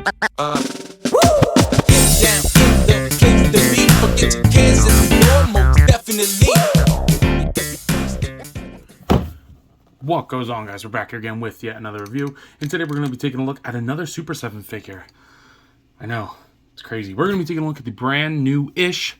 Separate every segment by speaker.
Speaker 1: Down in the place to be. Forget your cares at the door, most definitely.
Speaker 2: What goes on, guys? We're back here again with yet another review, and today we're going to be taking a look at another Super 7 figure. I know, it's crazy. We're going to be taking a look at the brand new-ish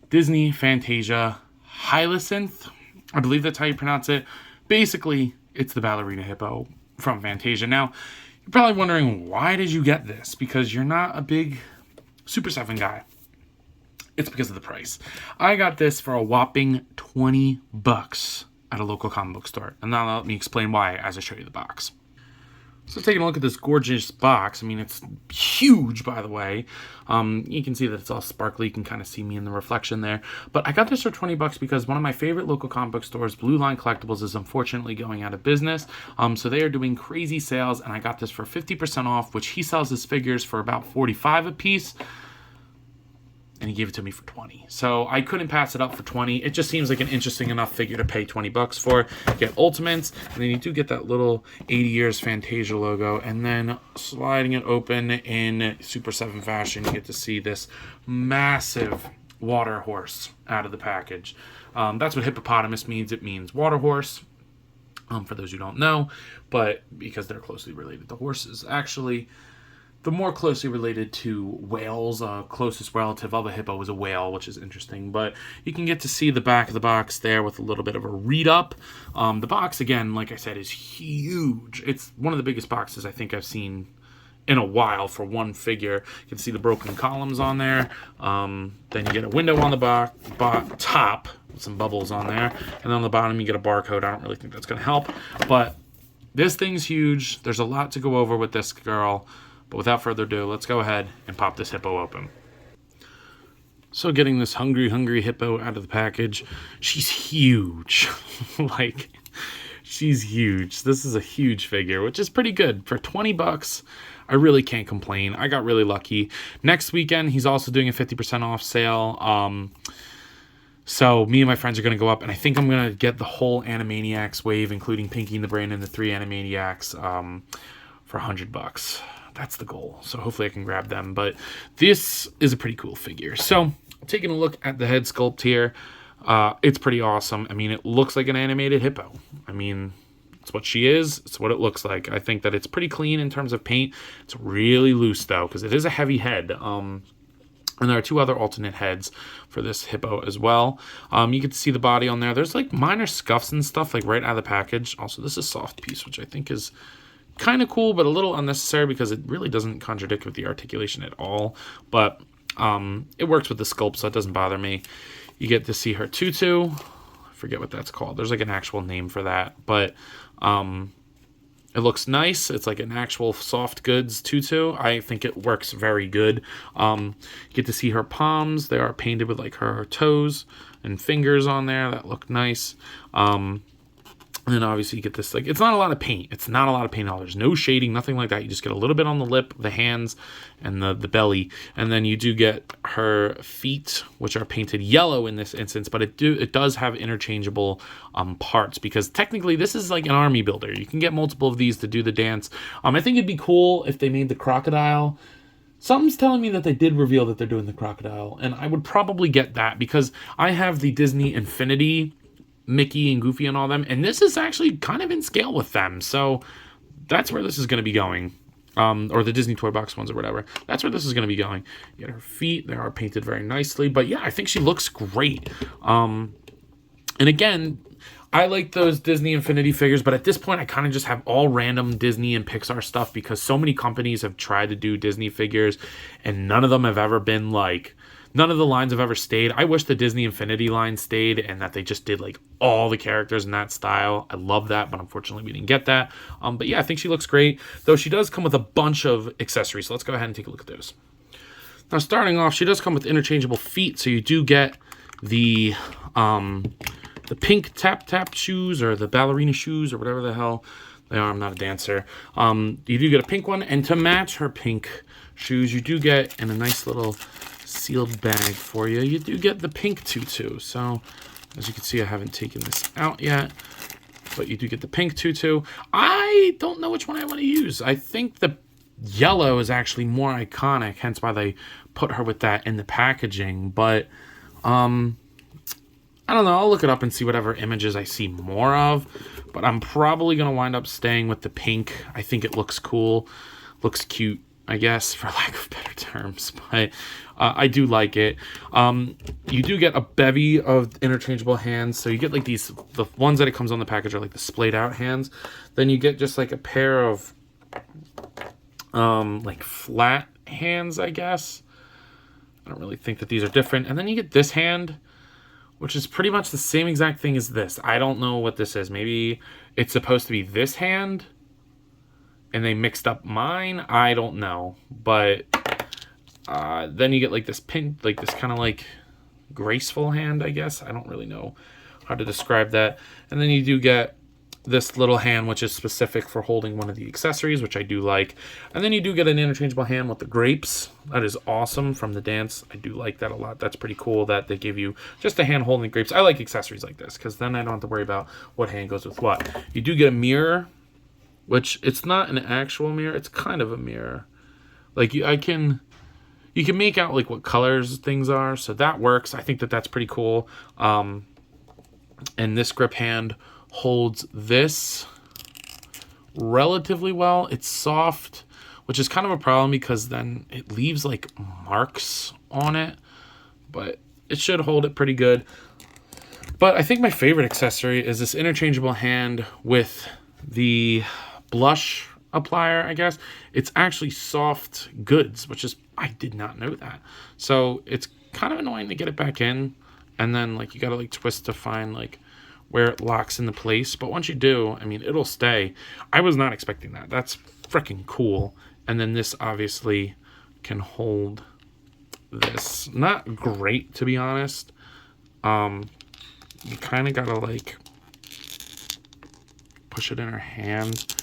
Speaker 2: Disney Fantasia Hyacinth. I believe that's how you pronounce it. Basically, it's the ballerina hippo from Fantasia. Now, you're probably wondering, why did you get this? Because you're not a big Super 7 guy. It's because of the price. I got this for a whopping $20 at a local comic book store. And now let me explain why as I show you the box. So taking a look at this gorgeous box, I mean, it's huge, by the way. You can see that it's all sparkly. You can kind of see me in the reflection there. But I got this for $20 because one of my favorite local comic book stores, Blue Line Collectibles, is unfortunately going out of business. So they are doing crazy sales, and I got this for 50% off, which he sells his figures for about $45 a piece. And he gave it to me for $20. So I couldn't pass it up for $20. It just seems like an interesting enough figure to pay $20 for. You get Ultimates, and then you do get that little 80 Years Fantasia logo. And then sliding it open in Super 7 fashion, you get to see this massive water horse out of the package. That's what hippopotamus means. It means water horse, for those who don't know. But because they're closely related to horses, actually, the more closely related to whales, closest relative of a hippo is a whale, which is interesting. But you can get to see the back of the box there with a little bit of a read-up. The box, again, like I said, is huge. It's one of the biggest boxes I think I've seen in a while for one figure. You can see the broken columns on there. Then you get a window on the top with some bubbles on there. And then on the bottom, you get a barcode. I don't really think that's going to help. But this thing's huge. There's a lot to go over with this girl. But without further ado, let's go ahead and pop this hippo open. So getting this hungry hippo out of the package, she's huge. Like, she's huge. This is a huge figure, which is pretty good. For $20, I really can't complain. I got really lucky. Next weekend, he's also doing a 50% off sale. So me and my friends are going to go up, and I think I'm going to get the whole Animaniacs wave, including Pinky and the Brain and the 3 Animaniacs, for $100. That's the goal. So hopefully I can grab them. But this is a pretty cool figure. So taking a look at the head sculpt here, it's pretty awesome. I mean, it looks like an animated hippo. I mean, it's what she is. It's what it looks like. I think that it's pretty clean in terms of paint. It's really loose, though, because it is a heavy head. And there are 2 other alternate heads for this hippo as well. You get to see the body on there. There's like minor scuffs and stuff like right out of the package. Also, this is a soft piece, which I think is kind of cool, but a little unnecessary because it really doesn't contradict with the articulation at all. But it works with the sculpt, so it doesn't bother me. You get to see her tutu. I forget what that's called. There's like an actual name for that, but it looks nice. It's like an actual soft goods tutu. I think it works very good. You get to see her palms. They are painted with like her toes and fingers on there. That look nice. And then obviously you get this, like, it's not a lot of paint. It's not a lot of paint at all. There's no shading, nothing like that. You just get a little bit on the lip, the hands, and the belly. And then you do get her feet, which are painted yellow in this instance, but it does have interchangeable parts, because technically this is like an army builder. You can get multiple of these to do the dance. I think it'd be cool if they made the crocodile. Something's telling me that they did reveal that they're doing the crocodile, and I would probably get that because I have the Disney Infinity Mickey and Goofy and all them, and this is actually kind of in scale with them, so that's where this is going to be going, or the Disney Toy Box ones or whatever. That's where this is going to be going. You get her feet. They are painted very nicely, but yeah, I think she looks great. And again, I like those Disney Infinity figures, but at this point I kind of just have all random Disney and Pixar stuff because so many companies have tried to do Disney figures and none of them have ever been like, none of the lines have ever stayed. I wish the Disney Infinity line stayed and that they just did like all the characters in that style. I love that, but unfortunately we didn't get that. But yeah, I think she looks great, though she does come with a bunch of accessories. So let's go ahead and take a look at those. Now starting off, she does come with interchangeable feet. So you do get the pink tap shoes or the ballerina shoes or whatever the hell they are. I'm not a dancer. You do get a pink one, and to match her pink shoes, you do get in a nice little sealed bag for you. You do get the pink tutu. So as you can see, I haven't taken this out yet, but you do get the pink tutu. I don't know which one I want to use. I think the yellow is actually more iconic, hence why they put her with that in the packaging. But I don't know, I'll look it up and see whatever images I see more of, but I'm probably going to wind up staying with the pink. I think it looks cool, looks cute, I guess, for lack of better terms, but I do like it. You do get a bevy of interchangeable hands, so you get like these, the ones that it comes on the package are like the splayed out hands. Then you get just like a pair of like flat hands, I guess. I don't really think that these are different. And then you get this hand, which is pretty much the same exact thing as this. I don't know what this is. Maybe it's supposed to be this hand and they mixed up mine. I don't know. But then you get like this pink, like this kind of like graceful hand, I guess. I don't really know how to describe that. And then you do get this little hand, which is specific for holding one of the accessories, which I do like. And then you do get an interchangeable hand with the grapes. That is awesome from the dance. I do like that a lot. That's pretty cool that they give you just a hand holding the grapes. I like accessories like this because then I don't have to worry about what hand goes with what. You do get a mirror, which it's not an actual mirror. It's kind of a mirror. Like you can make out like what colors things are. So that works. I think that that's pretty cool. And this grip hand holds this relatively well. It's soft, which is kind of a problem because then it leaves like marks on it, but it should hold it pretty good. But I think my favorite accessory is this interchangeable hand with the blush applier, I guess. It's actually soft goods, which is, I did not know that. So it's kind of annoying to get it back in, and then like you gotta like twist to find like where it locks into place. But once you do, I mean, it'll stay. I was not expecting that. That's freaking cool. And then this obviously can hold this. Not great, to be honest. You kind of gotta like push it in her hand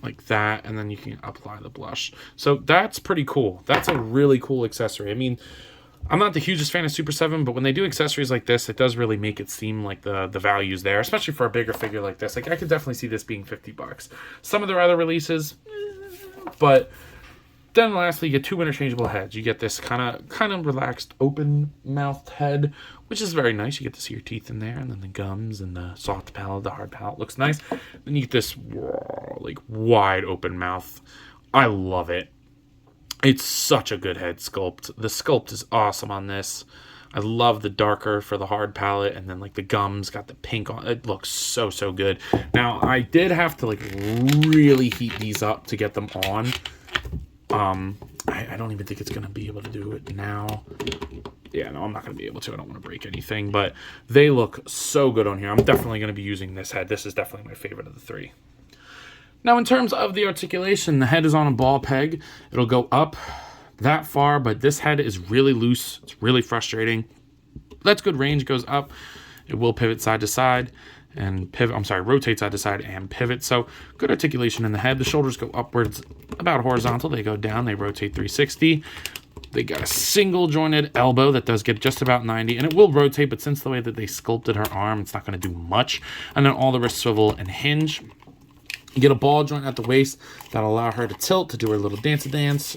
Speaker 2: like that, and then you can apply the blush. So that's pretty cool. That's a really cool accessory. I mean, I'm not the hugest fan of Super 7, but when they do accessories like this, it does really make it seem like the value's there, especially for a bigger figure like this. Like, I could definitely see this being $50. Some of their other releases, but then lastly, you get two interchangeable heads. You get this kind of relaxed, open-mouthed head, which is very nice. You get to see your teeth in there, and then the gums and the soft palate, the hard palate looks nice. Then you get this like wide open mouth. I love it. It's such a good head sculpt. The sculpt is awesome on this. I love the darker for the hard palette, and then like the gums got the pink on. It looks so good. Now I did have to like really heat these up to get them on. I don't even think it's gonna be able to do it now. Yeah, no, I'm not gonna be able to. I don't want to break anything, but they look so good on here. I'm definitely gonna be using this head. This is definitely my favorite of the three. Now, in terms of the articulation, the head is on a ball peg. It'll go up that far, but this head is really loose. It's really frustrating. That's good range, goes up. It will pivot side to side and rotate side to side and pivot. So good articulation in the head. The shoulders go upwards about horizontal. They go down, they rotate 360. They got a single jointed elbow that does get just about 90, and it will rotate, but since the way that they sculpted her arm, it's not going to do much. And then all the wrists swivel and hinge. You get a ball joint at the waist that'll allow her to tilt to do her little dance,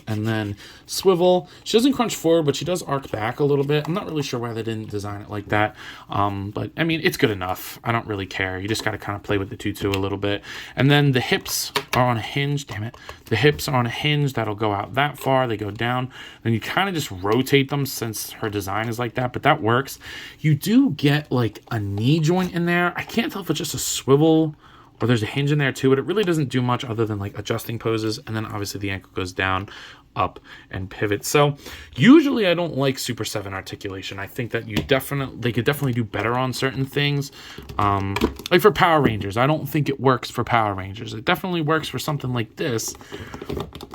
Speaker 2: and then swivel. She doesn't crunch forward, but she does arc back a little bit. I'm not really sure why they didn't design it like that. But, I mean, it's good enough. I don't really care. You just got to kind of play with the tutu a little bit. And then the hips are on a hinge. Damn it. The hips are on a hinge that'll go out that far. They go down. Then you kind of just rotate them since her design is like that, but that works. You do get, like, a knee joint in there. I can't tell if it's just a swivel or there's a hinge in there too, but it really doesn't do much other than like adjusting poses. And then obviously the ankle goes down, up, and pivot. So usually I don't like Super 7 articulation. I think that they could definitely do better on certain things. Like for Power Rangers, I don't think it works for Power Rangers. It definitely works for something like this,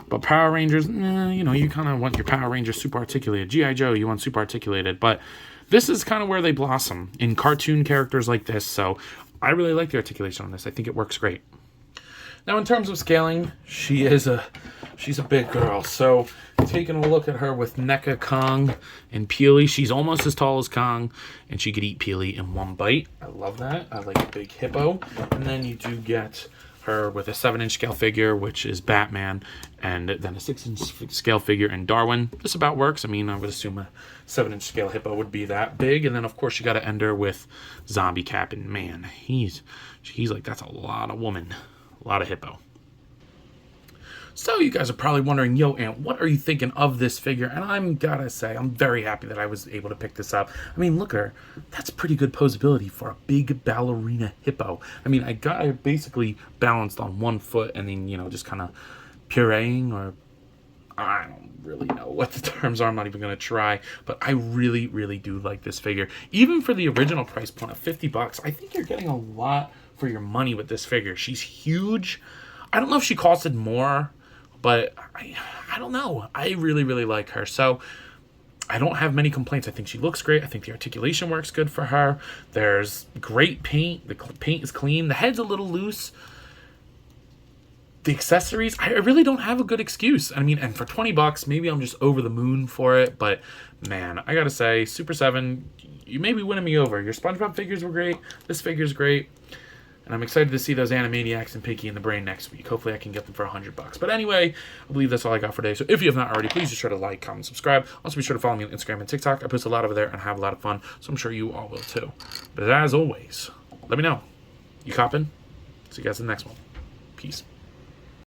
Speaker 2: but Power Rangers, you know, you kind of want your Power Rangers super articulated. G.I. Joe, you want super articulated, but this is kind of where they blossom in cartoon characters like this. So I really like the articulation on this. I think it works great. Now, in terms of scaling, she's a big girl. So, taking a look at her with NECA, Kong, and Peely, she's almost as tall as Kong, and she could eat Peely in one bite. I love that. I like a big hippo. And then you do get her with a 7-inch scale figure, which is Batman, and then a 6-inch scale figure in Darwin. This about works. I mean, I would assume a 7-inch scale hippo would be that big. And then, of course, you got to end her with Zombie Cap. And, man, he's like, that's a lot of woman. A lot of hippo. So you guys are probably wondering, yo, Ant, what are you thinking of this figure? And I'm gotta say, I'm very happy that I was able to pick this up. I mean, look at her. That's pretty good posability for a big ballerina hippo. I mean, I basically balanced on one foot and then, you know, just kind of pureeing, or I don't really know what the terms are. I'm not even going to try. But I really, really do like this figure. Even for the original price point of $50, I think you're getting a lot for your money with this figure. She's huge. I don't know if she costed more, but I don't know. I really, really like her. So I don't have many complaints. I think she looks great. I think the articulation works good for her. There's great paint. The paint is clean. The head's a little loose. The accessories, I really don't have a good excuse. I mean, and for $20, maybe I'm just over the moon for it. But man, I gotta say, Super 7, you may be winning me over. Your SpongeBob figures were great. This figure's great. And I'm excited to see those Animaniacs and Pinky in the Brain next week. Hopefully I can get them for $100. But anyway, I believe that's all I got for today. So if you have not already, please just sure to like, comment, subscribe. Also be sure to follow me on Instagram and TikTok. I post a lot over there and have a lot of fun. So I'm sure you all will too. But as always, let me know. You copping? See you guys in the next one. Peace.